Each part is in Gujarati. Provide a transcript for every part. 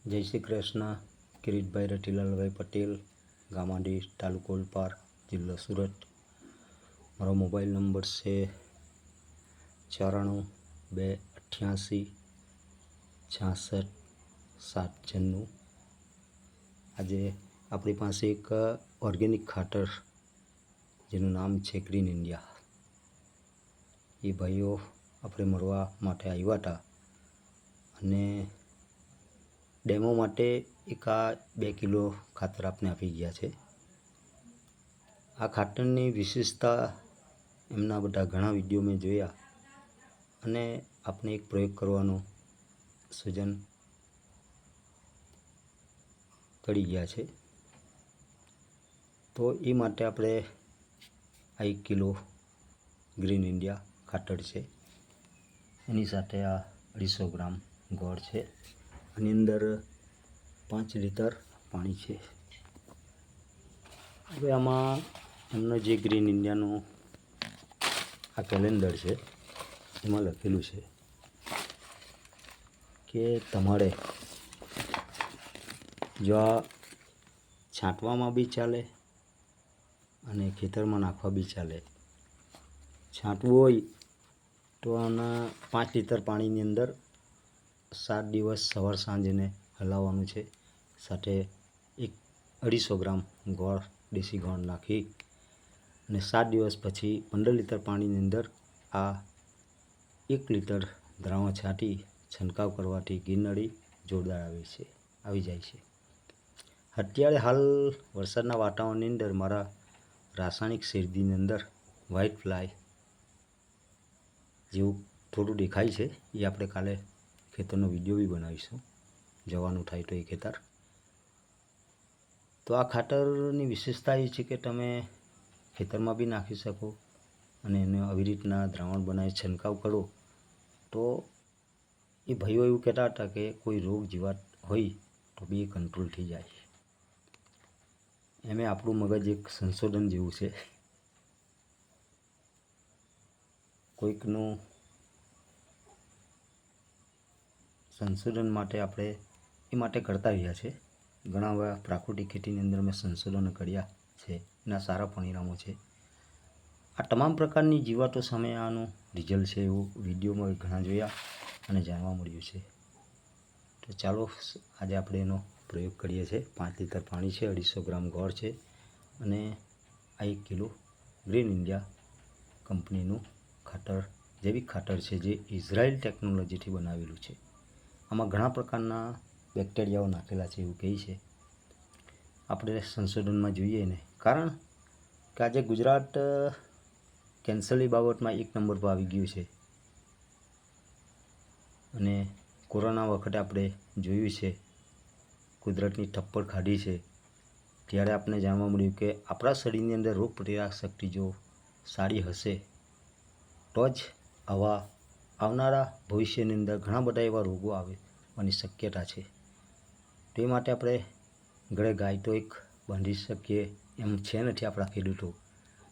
જય શ્રી કૃષ્ણ. કિરીટભાઈ રતિલાલભાઈ પટેલ, ગામાડી, તાલુકો ઓલપાડ, જિલ્લો સુરત. મારો મોબાઈલ નંબર છે 9428866796. આજે આપણી પાસે એક ઓર્ગેનિક ખાતર જેનું નામ છે ગ્રીન ઇન્ડિયા. એ ભાઈઓ આપણે મળવા માટે આવ્યા હતા અને ડેમો માટે એક આ 2 કિલો ખાતર આપને આપી ગયા છે. આ ખાતરની વિશેષતા એમના બધા ઘણા વિડીયો મેં જોયા અને આપણે એક પ્રયોગ કરવાનો સૂચન કરી ગયા છે. તો એ માટે આપણે આ 1 કિલો ગ્રીન ઇન્ડિયા ખાતર છે, એની સાથે આ 250 ગ્રામ ગોળ છે, આની અંદર 5 લીટર પાણી છે. હવે આમાં એમનો જે ગ્રીન ઇન્ડિયાનું આ કેલેન્ડર છે એમાં લખેલું છે કે તમારે જો આ છાંટવામાં બી ચાલે અને ખેતરમાં નાખવા બી ચાલે. છાંટવું હોય તો આના 5 લીટર પાણીની અંદર 7 દિવસ સવાર સાંજને હલાવવાનું છે. સાથે 250 ગ્રામ ગોળ, દેશી ગોળ નાખી અને 7 દિવસ પછી 15 લીટર પાણીની અંદર આ 1 લીટર દ્રાવણ છાંટી છંટકાવ કરવાથી ગિરનળી જોરદાર આવી જાય છે. અત્યારે હાલ વરસાદના વાતાવરણની અંદર મારા રાસાયણિક શેરડીની અંદર વ્હાઇટ ફ્લાય જેવું થોડું દેખાય છે. એ આપણે કાલે ખેતરનો વિડીયો બી બનાવીશું, જવાનું થાય તો એ ખેતર. તો આ ખાતરની વિશેષતા એ છે કે તમે ખેતરમાં બી નાખી શકો અને એને આવી રીતના દ્રાવણ બનાવી છંટકાવ કરો તો એ ભાઈઓ એવું કહેતા હતા કે કોઈ રોગ જીવાત હોય તો બી એ કંટ્રોલ થઈ જાય. એમે આપણું મગજ એક સંશોધન જેવું છે. કોઈકનું સંશોધન માટે આપણે એ માટે કરતા રહ્યા છે. ઘણા એવા પ્રાકૃતિક ખેતીની અંદર મેં સંશોધનો કર્યા છે, એના સારા પરિણામો છે. આ તમામ પ્રકારની જીવાતો સામે આનું રિઝલ્ટ છે એવું વિડીયોમાં ઘણા જોયા અને જાણવા મળ્યું છે. તો ચાલો આજે આપણે એનો પ્રયોગ કરીએ છીએ. 5 લીટર પાણી છે, 250 ગ્રામ ગોળ છે અને આ 1 કિલો ગ્રીન ઇન્ડિયા કંપનીનું ખાતર, જૈવિક ખાતર છે જે ઇઝરાયલ ટેકનોલોજીથી બનાવેલું છે. આમાં ઘણા પ્રકારના બેક્ટેરિયાઓ નાખેલા છે એવું કહે છે. આપણે સંશોધનમાં જોઈએ ને, કારણ કે આજે ગુજરાત કેન્સરની બાબતમાં 1 નંબર પર આવી ગયું છે અને કોરોના વખતે આપણે જોયું છે, કુદરતની થપ્પડ ખાધી છે, ત્યારે આપણે જાણવા મળ્યું કે આપણા શરીરની અંદર રોગ પ્રતિકારક શક્તિ જો સારી હશે તો જ આવનારા ભવિષ્યની અંદર ઘણા બધા એવા રોગો આવવાની શક્યતા છે. તે માટે આપણે ઘરે ગાય તો એક બાંધી શકીએ એમ છે નથી. આપણા ખેડૂતો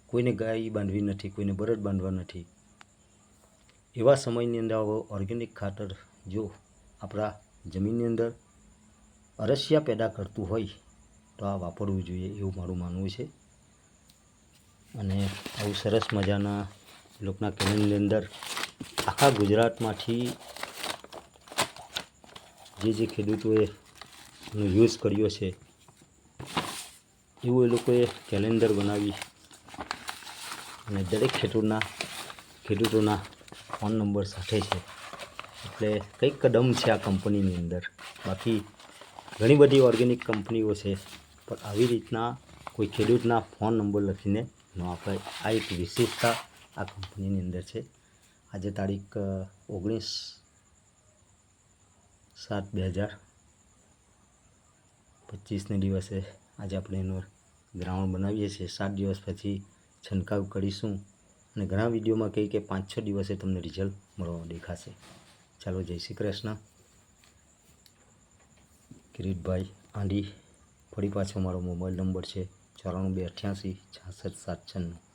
કોઈને ગાય બાંધવી નથી, કોઈને બળદ બાંધવા નથી. એવા સમયની અંદર ઓર્ગેનિક ખાતર જો આપણા જમીનની અંદર અરસિયા પેદા કરતું હોય તો આ વાપરવું જોઈએ એવું મારું માનવું છે. અને આવું સરસ મજાના લોકોના કેલેન્ડરની અંદર આખા ગુજરાતમાંથી જે ખેડૂતોએ એનો યુઝ કર્યો છે એવું એ લોકોએ કેલેન્ડર બનાવી અને દરેક ખેડૂતોના ફોન નંબર સાથે છે. એટલે કંઈક કદમ છે આ કંપનીની અંદર. બાકી ઘણી બધી ઓર્ગેનિક કંપનીઓ છે, પણ આવી રીતના કોઈ ખેડૂતના ફોન નંબર લખીને ન આપે. આ એક વિશેષતા આ કંપનીની અંદર છે. આજે તારીખ 19/7/2025ને દિવસે આજે આપણે એનું દ્રાવણ બનાવીએ છીએ. 7 દિવસ પછી છંટકાવ કરીશું અને ઘણા વિડીયોમાં કહી કે 5-6 દિવસે તમને રિઝલ્ટ મળવા દેખાશે. ચાલો, જય શ્રી કૃષ્ણ. કિરીટભાઈ આંધી. ફરી પાછો મારો મોબાઈલ નંબર છે 9428866796.